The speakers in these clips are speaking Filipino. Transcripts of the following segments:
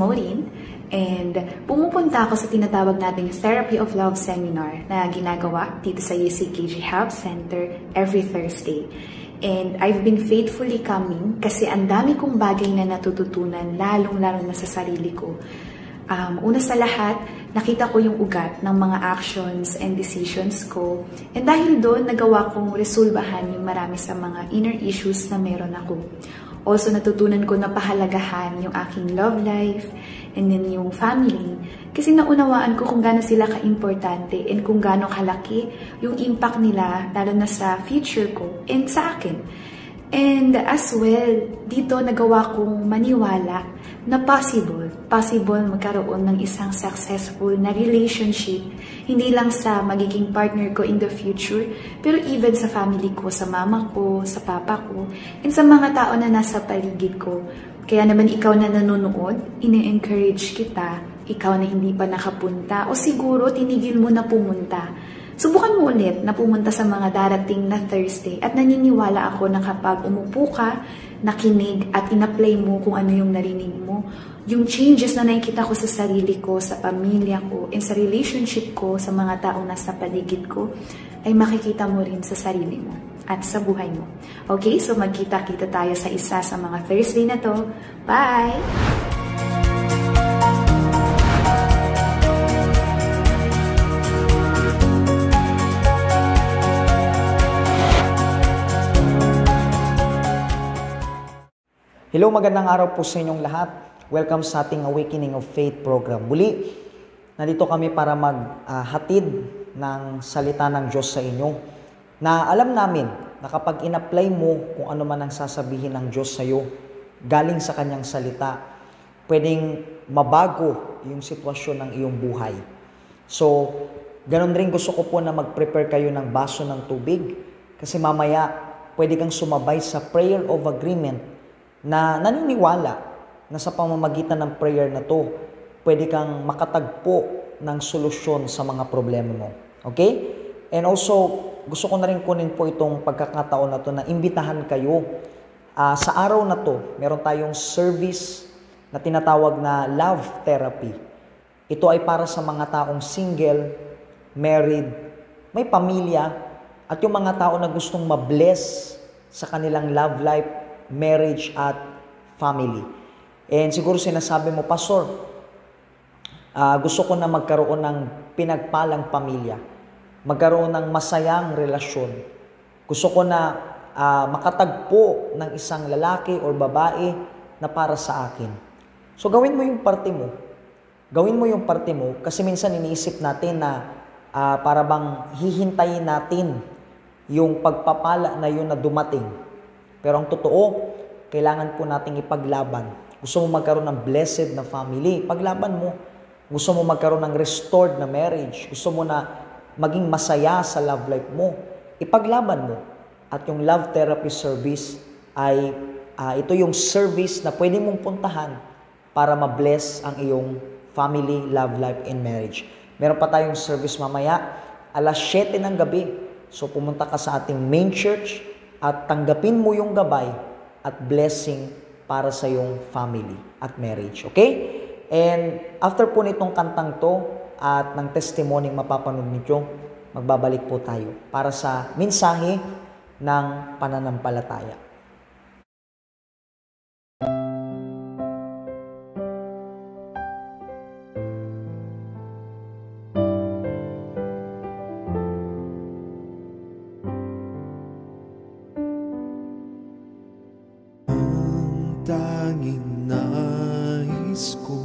Maureen and pumupunta ako sa tinatawag nating Therapy of Love Seminar na ginagawa dito sa UCKG Health Center every Thursday. And I've been faithfully coming kasi ang dami kong bagay na natututunan, lalong-lalo na sa sarili ko. Una sa lahat, nakita ko yung ugat ng mga actions and decisions ko. And dahil doon, nagawa kong resolbahan yung marami sa mga inner issues na meron ako. Also, natutunan ko na pahalagahan yung aking love life and then yung family. Kasi naunawaan ko kung gaano sila ka-importante and kung gaano kalaki yung impact nila, lalo na sa future ko and sa akin. And as well, dito nagawa kong maniwala na possible magkaroon ng isang successful na relationship, hindi lang sa magiging partner ko in the future, pero even sa family ko, sa mama ko, sa papa ko, and sa mga tao na nasa paligid ko. Kaya naman ikaw na nanonood, ine-encourage kita, ikaw na hindi pa nakapunta, o siguro tinigil mo na pumunta. Subukan mo ulit na pumunta sa mga darating na Thursday at naniniwala ako na kapag umupo ka, nakinig at in-apply mo kung ano yung narinig mo, yung changes na nakikita ko sa sarili ko, sa pamilya ko, and sa relationship ko sa mga taong nasa paligid ko, ay makikita mo rin sa sarili mo at sa buhay mo. Okay, so magkita-kita tayo sa isa sa mga Thursday na to. Bye! Hello, magandang araw po sa inyong lahat. Welcome sa ating Awakening of Faith program. Muli, nandito kami para maghatid ng salita ng Diyos sa inyo na alam namin na kapag in-apply mo kung ano man ang sasabihin ng Diyos sa iyo, galing sa kanyang salita, pwedeng mabago yung sitwasyon ng iyong buhay. So, ganun rin gusto ko po na mag-prepare kayo ng baso ng tubig kasi mamaya pwede kang sumabay sa prayer of agreement na naniniwala na sa pamamagitan ng prayer na to, pwede kang makatagpo ng solusyon sa mga problema mo. Okay? And also, gusto ko na rin kunin po itong pagkakataon na to na imbitahan kayo. Sa araw na to, meron tayong service na tinatawag na love therapy. Ito ay para sa mga taong single, married, may pamilya, at yung mga tao na gustong ma-bless sa kanilang love life, marriage at family. And siguro sinasabi mo, Pastor, gusto ko na magkaroon ng pinagpalang pamilya, magkaroon ng masayang relasyon. Gusto ko na makatagpo ng isang lalaki o babae na para sa akin. So gawin mo yung parte mo. Gawin mo yung parte mo kasi minsan iniisip natin na para bang hihintayin natin yung pagpapala na yun na dumating. Pero ang totoo, kailangan po nating ipaglaban. Gusto mo magkaroon ng blessed na family, paglaban mo. Gusto mo magkaroon ng restored na marriage. Gusto mo na maging masaya sa love life mo, ipaglaban mo. At yung love therapy service ay ito yung service na pwede mong puntahan para ma-bless ang iyong family, love life, and marriage. Meron pa tayong service mamaya, alas 7 ng gabi. So pumunta ka sa ating main church, at tanggapin mo yung gabay at blessing para sa iyong family at marriage. Okay? And after po nitong kantang to at ng testimony mapapanood ninyo, magbabalik po tayo para sa mensahe ng pananampalataya. Tanging nais ko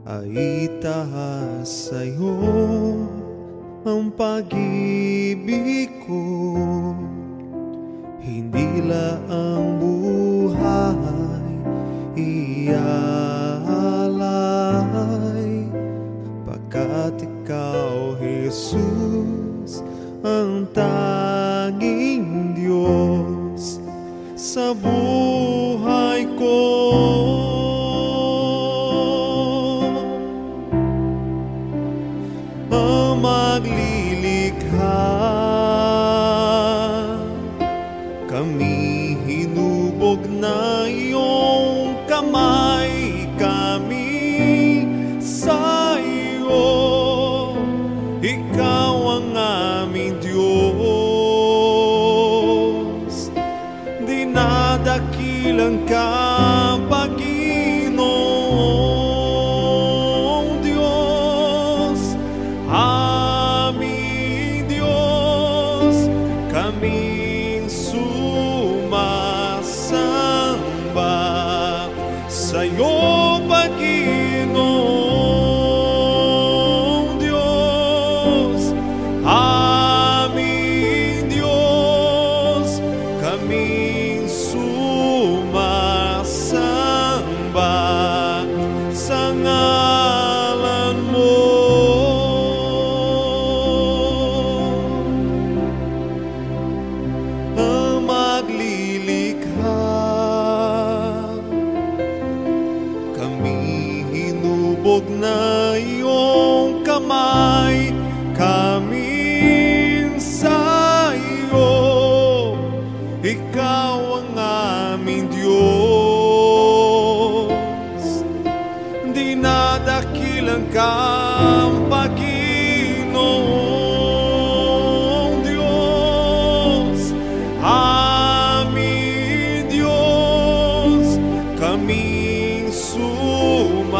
ay itaas sa'yo ang pag-ibig ko. Hindi lang ang buhay ialay, pagkat ikaw, Jesus, ang tanging Diyos sa buhay ko. Ang maglilikha, kami hinug Panginoong Diyos, aming Diyos, kaming sumasamba sa ngalan mo. Ang maglilikha, kami hinubog na iyong kamay, kami sa iyo, ikaw ang aming Diyos. Dinadakilang kang Panginoong Diyos, aming Diyos, kaming sumasamba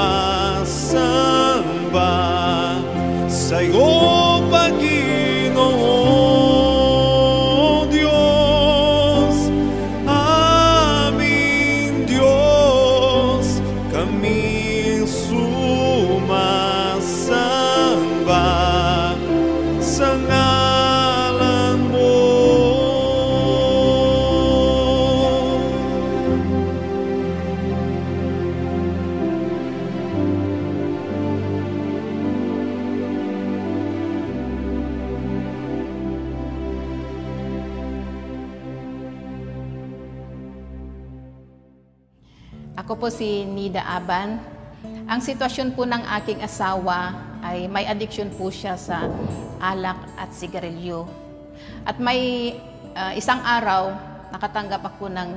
sa iyo, Panginoong Diyos, aming Diyos, kaming sumasamba sa ngalan mo. Ako po si Nida Aban. Ang sitwasyon po ng aking asawa ay may addiction po siya sa alak at sigarilyo. At may isang araw, nakatanggap ako ng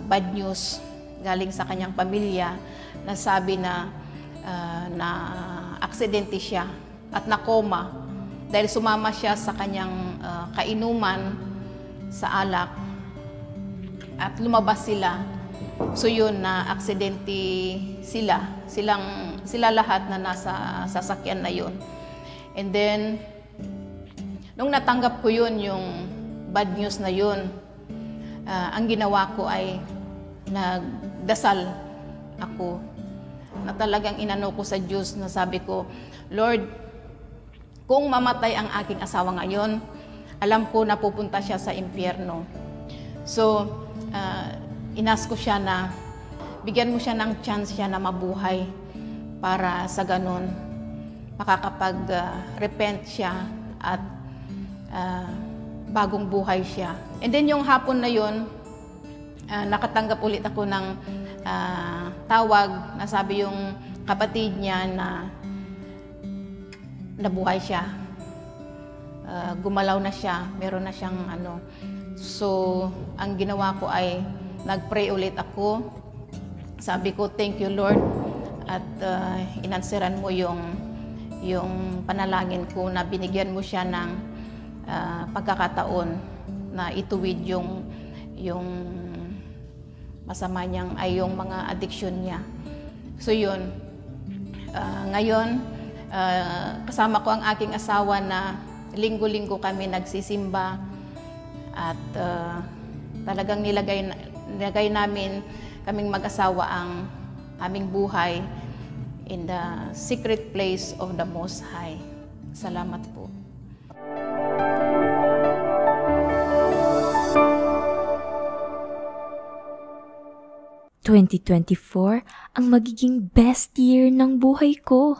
bad news galing sa kanyang pamilya na sabi na aksidente siya at nakoma dahil sumama siya sa kanyang kainuman sa alak at lumabas sila. So yun, na aksidente sila lahat na nasa sasakyan na yun. And then, nung natanggap ko yun, yung bad news na yun, ang ginawa ko ay nagdasal ako na talagang inano ko sa Diyos na sabi ko, Lord, kung mamatay ang aking asawa ngayon, alam ko na pupunta siya sa impyerno. So, inas ko siya na bigyan mo siya ng chance siya na mabuhay para sa ganun makakapag-repent siya at bagong buhay siya. And then yung hapon na yun, nakatanggap ulit ako ng tawag na sabi yung kapatid niya na nabuhay siya. Gumalaw na siya, meron na siyang ano. So, ang ginawa ko ay nag-pray ulit ako. Sabi ko, thank you Lord. At inanseran mo yung panalangin ko na binigyan mo siya ng pagkakataon na ituwid yung masama niyang ay yung mga addiction niya. So yun, ngayon kasama ko ang aking asawa na linggo-linggo kami nagsisimba at talagang nilagay namin kaming mag-asawa ang aming buhay in the secret place of the Most High. Salamat po. '24 ang magiging best year ng buhay ko.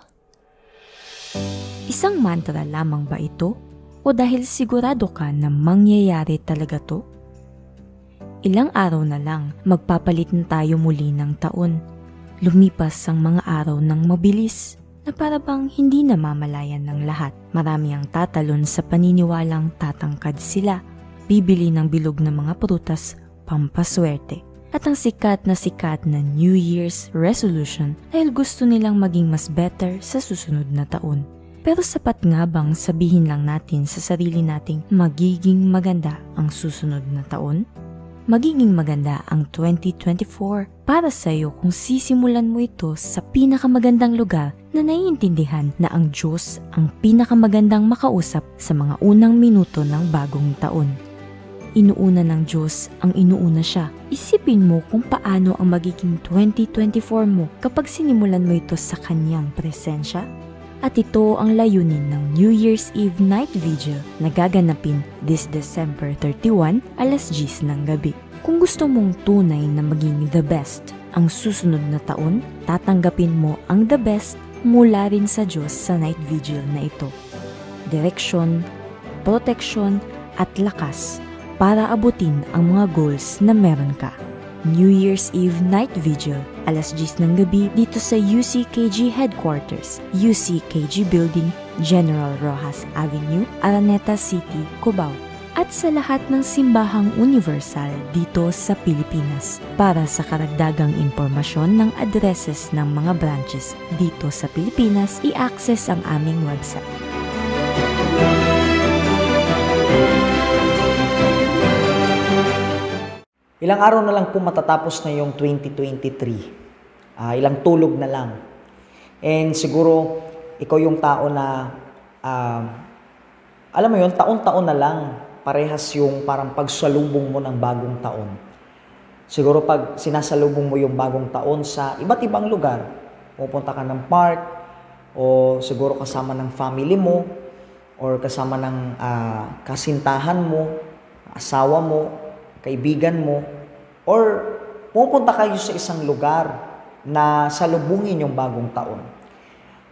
Isang mantra lamang ba ito? O dahil sigurado ka na mangyayari talaga to? Ilang araw na lang, magpapalit na tayo muli ng taon. Lumipas ang mga araw ng mabilis na para bang hindi namamalayan ng lahat. Marami ang tatalon sa paniniwalang tatangkad sila, bibili ng bilog na mga prutas, pampaswerte. At ang sikat na New Year's resolution dahil gusto nilang maging mas better sa susunod na taon. Pero sapat nga bang sabihin lang natin sa sarili nating magiging maganda ang susunod na taon? Magiging maganda ang 2024 para sa iyo kung sisimulan mo ito sa pinakamagandang lugar na naiintindihan na ang Diyos ang pinakamagandang makausap sa mga unang minuto ng bagong taon. inuuna ng Diyos ang inuuna siya. Isipin mo kung paano ang magiging 2024 mo kapag sinimulan mo ito sa kanyang presensya. At ito ang layunin ng New Year's Eve Night Vigil na gaganapin this December 31 alas 10 ng gabi. Kung gusto mong tunay na maging the best ang susunod na taon, tatanggapin mo ang the best mula rin sa Diyos sa night vigil na ito. Direksyon, proteksyon at lakas para abutin ang mga goals na meron ka. New Year's Eve Night Vigil, alas 10 ng gabi dito sa UCKG Headquarters, UCKG Building, General Rojas Avenue, Araneta City, Cubao. At sa lahat ng simbahang universal dito sa Pilipinas. Para sa karagdagang impormasyon ng addresses ng mga branches dito sa Pilipinas, i-access ang aming website. Ilang araw na lang po matatapos na yung 2023. Ilang tulog na lang. And siguro, ikaw yung tao na, alam mo yun, taon-taon na lang, parehas yung parang pagsalubong mo ng bagong taon. Siguro pag sinasalubong mo yung bagong taon sa iba't ibang lugar, pupunta ka ng park, o siguro kasama ng family mo, or kasama ng kasintahan mo, asawa mo, kaibigan mo, or pupunta kayo sa isang lugar na salubungin yung bagong taon.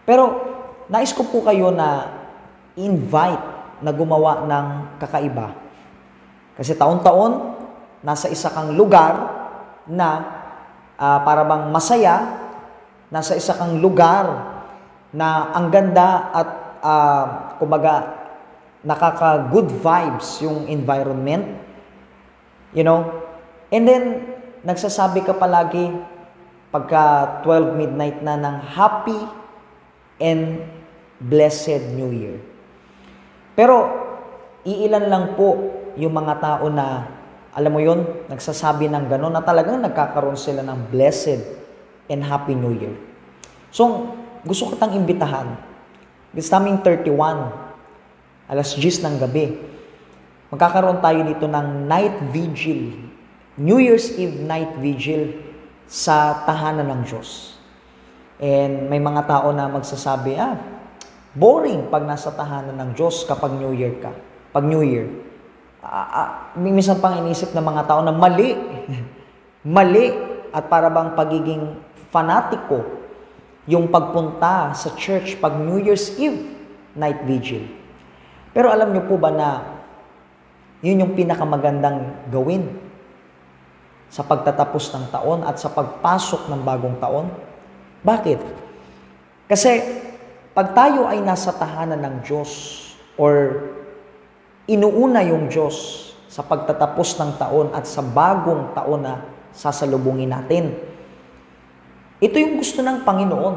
Pero nais ko po kayo na invite na gumawa ng kakaiba. Kasi taon-taon, nasa isa kang lugar na para bang masaya, nasa isa kang lugar na ang ganda at kumbaga nakaka-good vibes yung environment. You know? And then, nagsasabi ka palagi pagka 12 midnight na ng happy and blessed New Year. Pero, iilan lang po yung mga tao na, alam mo yun, nagsasabi ng gano'n na talagang nagkakaroon sila ng blessed and happy New Year. So, gusto ko tang imbitahan. This coming 31, alas 10 ng gabi, magkakaroon tayo dito ng night vigil, New Year's Eve night vigil sa tahanan ng Diyos. And may mga tao na magsasabi, boring pag nasa tahanan ng Diyos kapag New Year ka. Pag New Year. Minsan pang inisip ng mga tao na mali. Mali at para bang pagiging fanatiko yung pagpunta sa church pag New Year's Eve night vigil. Pero alam niyo po ba na yun yung pinakamagandang gawin sa pagtatapos ng taon at sa pagpasok ng bagong taon? Bakit? Kasi pag tayo ay nasa tahanan ng Diyos or inuuna yung Diyos sa pagtatapos ng taon at sa bagong taon na sasalubungin natin, ito yung gusto ng Panginoon.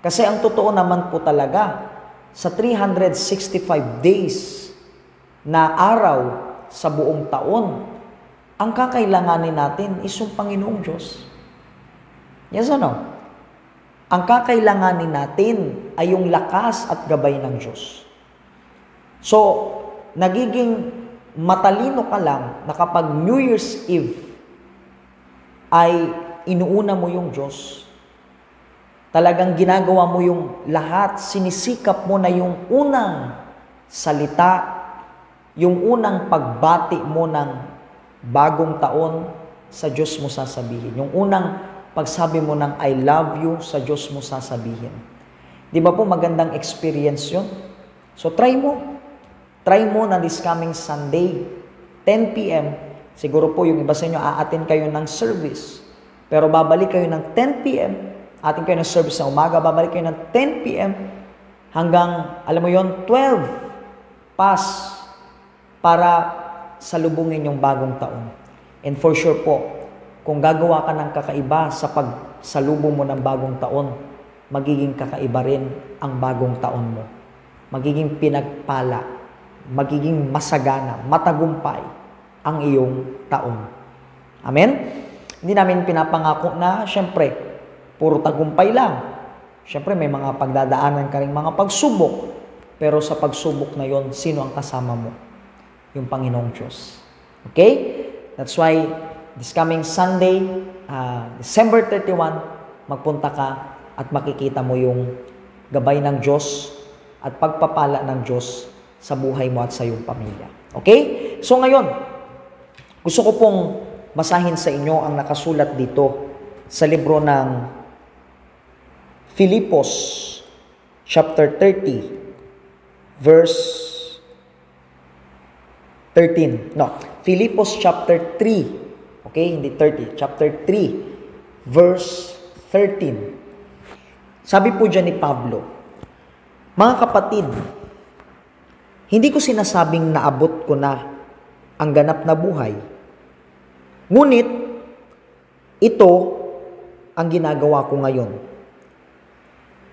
Kasi ang totoo naman po talaga, sa 365 days na araw sa buong taon, ang kakailanganin natin is yung Panginoong Diyos. Yes or no? Ang kakailanganin natin ay yung lakas at gabay ng Diyos. So, nagiging matalino ka lang na kapag New Year's Eve ay inuuna mo yung Diyos, talagang ginagawa mo yung lahat, sinisikap mo na yung unang salita, yung unang pagbati mo ng bagong taon, sa Diyos mo sasabihin. Yung unang pagsabi mo ng I love you, sa Diyos mo sasabihin. Di ba po magandang experience yun? So try mo. Try mo na this coming Sunday, 10 p.m. Siguro po yung iba sa inyo, aattend kayo ng service. Pero babalik kayo ng 10 p.m. Atin kayo ng service na umaga, babalik kayo ng 10 p.m. hanggang, alam mo yon, 12 past para salubungin yung bagong taon. And for sure po, kung gagawa ka ng kakaiba sa pagsalubong mo ng bagong taon, magiging kakaiba rin ang bagong taon mo. Magiging pinagpala, magiging masagana, matagumpay ang iyong taon. Amen? Hindi namin pinapangako na, syempre, puro tagumpay lang. Syempre, may mga pagdadaanan ka rin mga pagsubok. Pero sa pagsubok na yon, sino ang kasama mo? Yung Panginoong Diyos. Okay? That's why this coming Sunday, December 31, magpunta ka at makikita mo yung gabay ng Diyos at pagpapala ng Diyos sa buhay mo at sa iyong pamilya. Okay? So ngayon, gusto ko pong basahin sa inyo ang nakasulat dito sa libro ng Filipos chapter 30 verse 13. No, Filipos chapter 3. Okay, hindi 30. Chapter 3 verse 13. Sabi po dyan ni Pablo, mga kapatid, hindi ko sinasabing naabot ko na ang ganap na buhay. Ngunit, ito ang ginagawa ko ngayon.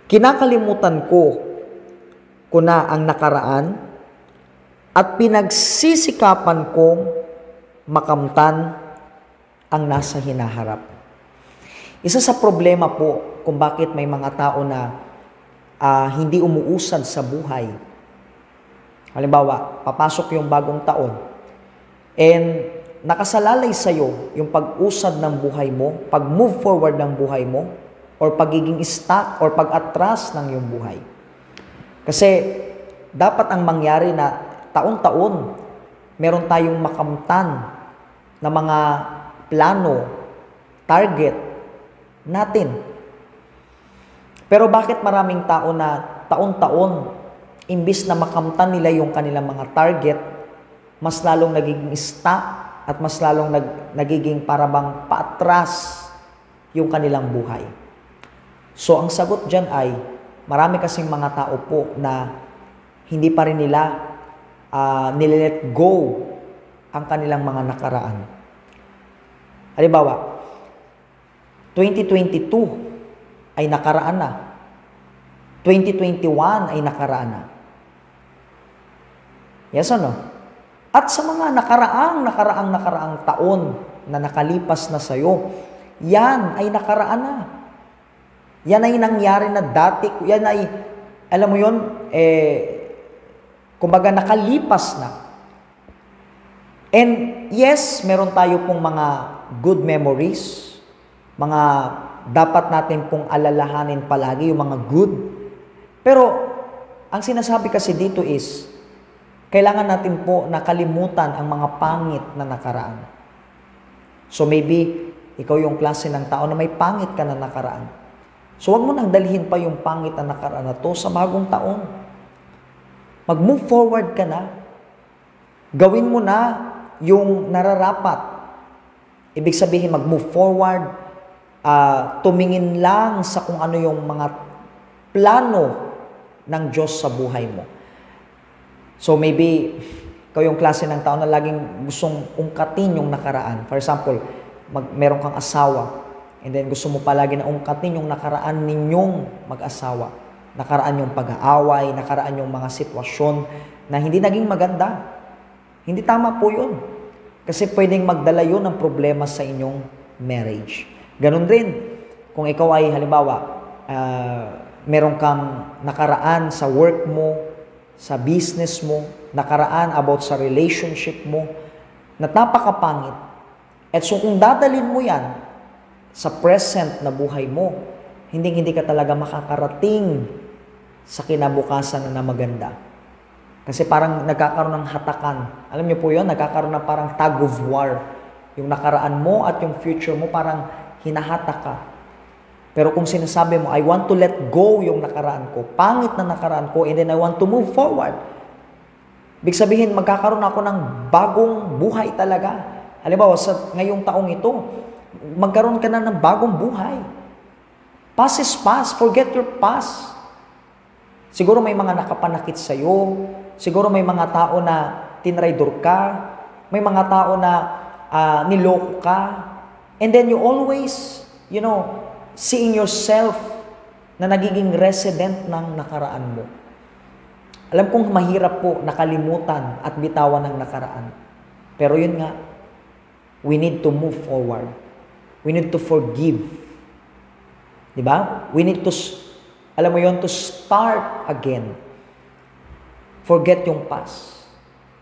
Kinakalimutan ko na ang nakaraan at pinagsisikapan kong makamtan ang nasa hinaharap. Isa sa problema po kung bakit may mga tao na hindi umuusad sa buhay. Halimbawa, papasok yung bagong taon and nakasalalay sa'yo yung pag-usad ng buhay mo, pag-move forward ng buhay mo, or pagiging stuck or pag-atras ng iyong buhay. Kasi dapat ang mangyari na taon-taon meron tayong makamtan na mga plano, target natin. Pero bakit maraming tao na taon-taon, imbis na makamtan nila yung kanilang mga target, mas lalong nagiging stuck at mas lalong nagiging parabang paatras yung kanilang buhay. So, ang sagot dyan ay, marami kasing mga tao po na hindi pa rin nila nilet go ang kanilang mga nakaraan. Halimbawa, 2022 ay nakaraan na. 2021 ay nakaraan na. Yes or no? At sa mga nakaraang taon na nakalipas na sa'yo, yan ay nakaraan na. Yan ay nangyari na dati. Yan ay, alam mo yun, kumbaga nakalipas na. And yes, meron tayo pong mga good memories, mga dapat natin pong alalahanin palagi, yung mga good. Pero, ang sinasabi kasi dito is, kailangan natin po nakalimutan ang mga pangit na nakaraan. So maybe, ikaw yung klase ng tao na may pangit ka na nakaraan. So wag mo nang dalhin pa yung pangit na nakaraan na to sa bagong taon. Mag-move forward ka na. Gawin mo na yung nararapat. Ibig sabihin, mag-move forward, tumingin lang sa kung ano yung mga plano ng Diyos sa buhay mo. So maybe, ikaw yung klase ng tao na laging gustong ungkatin yung nakaraan. For example, meron kang asawa, and then gusto mo palagi na ungkatin yung nakaraan ninyong mag-asawa. Nakaraan yung pag-aaway, nakaraan yung mga sitwasyon na hindi naging maganda. Hindi tama po yun. Kasi pwedeng magdala yun ng problema sa inyong marriage. Ganon rin, kung ikaw ay halimbawa, meron kang nakaraan sa work mo, sa business mo, nakaraan about sa relationship mo, na napakapangit. At so kung dadalin mo yan sa present na buhay mo, hindi ka talaga makakarating sa kinabukasan na maganda. Kasi parang nagkakaroon ng hatakan. Alam niyo po yun, nagkakaroon ng parang tug of war. Yung nakaraan mo at yung future mo parang hinahatak ka. Pero kung sinasabi mo, I want to let go yung nakaraan ko, pangit na nakaraan ko, and then I want to move forward. Ibig sabihin, magkakaroon ako ng bagong buhay talaga. Halimbawa, sa ngayong taong ito, magkaroon ka na ng bagong buhay. Past is past. Forget your past. Siguro may mga nakapanakit sa'yo. Siguro may mga tao na tinraidor ka. May mga tao na niloko ka. And then you always, seeing yourself na nagiging resident ng nakaraan mo. Alam kong mahirap po nakalimutan at bitawan ng nakaraan. Pero yun nga, we need to move forward. We need to forgive. Diba? We need to, alam mo yun, to start again. Forget yung past.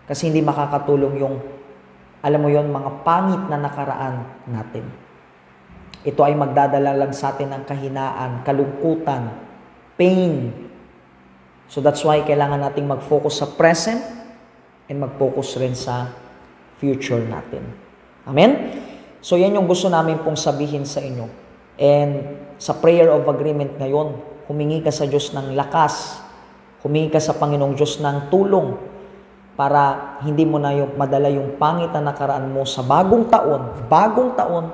Kasi hindi makakatulong yung alam mo yon, mga pangit na nakaraan natin. Ito ay magdadala lang sa atin ng kahinaan, kalungkutan, pain. So that's why kailangan nating mag-focus sa present and mag-focus rin sa future natin. Amen? So yan yung gusto namin pong sabihin sa inyo. And sa prayer of agreement ngayon, humingi ka sa Diyos ng lakas, humingi ka sa Panginoong Diyos ng tulong para hindi mo na madala yung pangit na nakaraan mo sa bagong taon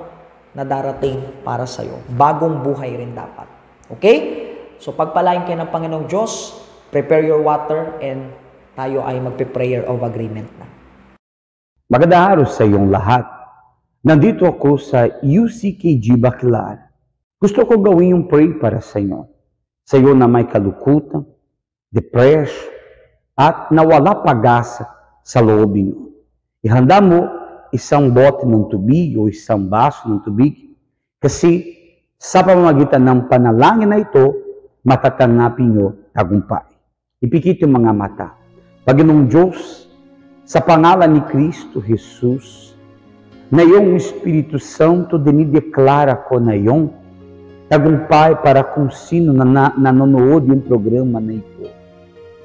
na darating para sa'yo. Bagong buhay rin dapat. Okay? So pagpalain kayo ng Panginoong Diyos, prepare your water, and tayo ay magpe-prayer of agreement na. Magandang araw sa iyong lahat. Nandito ako sa UCKG Baclar. Gusto ko gawin yung pray para sa inyo. Sa iyo na may kalukutan, depression, at nawala pag-asa sa loob niyo. Ihanda mo isang bote ng tubig o isang baso ng tubig kasi sa pamamagitan ng panalangin na ito, matatanggapin niyo tagumpay. Ipikit yung mga mata. Panginoong Diyos, sa pangalan ni Kristo Jesus, na iyong Espiritu Santo dinideklara ko na iyong tagumpay para kung sino na nanonood yung programa na ito.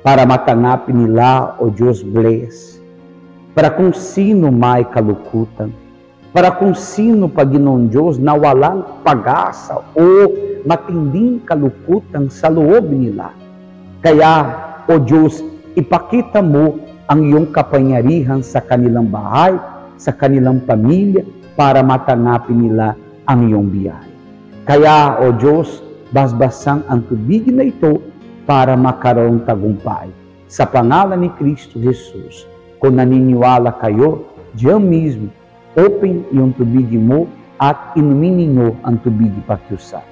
Para matanggapin nila, O Diyos, bless. Para kung sino may kalukutan. Para kung sino, Panginoon Diyos, na walang pag-asa o matinding kalukutan sa loob nila. Kaya, O Diyos, ipakita mo ang iyong kapangyarihan sa kanilang bahay, sa kanilang pamilya, para matanggapin nila ang iyong biyaya. Kaya, O Diyos, basbasang ang tubig na ito para makaroon tagumpay. Sa pangalan ni Kristo Jesus, kung naniniwala kayo, diyan mismo, open yung tubig mo at inumin ninyo ang tubig pakiusap.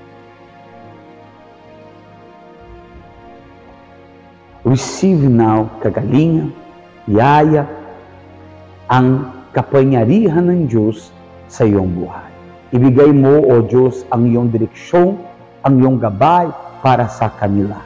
Receive now kagalingan, yaya, ang kapangyarihan ng Diyos sa iyong buhay. Ibigay mo, O Diyos, ang iyong direksyon, ang iyong gabay para sa kanila.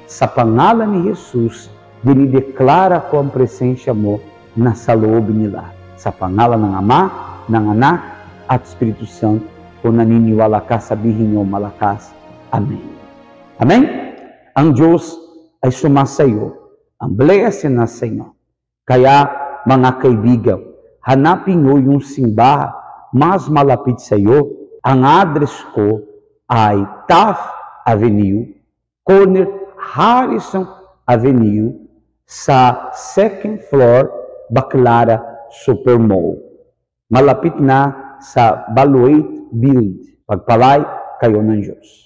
Sa pangalan ni Jesus, dinideklara ko ang presensya mo na sa loob nila. Sa pangalan ng Ama, ng Anak, at Espiritu Santo, kung naniniwala ka, sabihin niyo malakas, Amen. Amen? Ang Diyos ay sumasayo, ang blessing na sa inyo. Kaya, mga kaibigan, hanapin niyo yung simbahan mas malapit sa iyo. Ang address ko ay Taft Avenue, corner Harrison Avenue, sa 2nd floor, Baclara Supermall. Malapit na sa Baluate Build. Pagpalay kayo ng Diyos.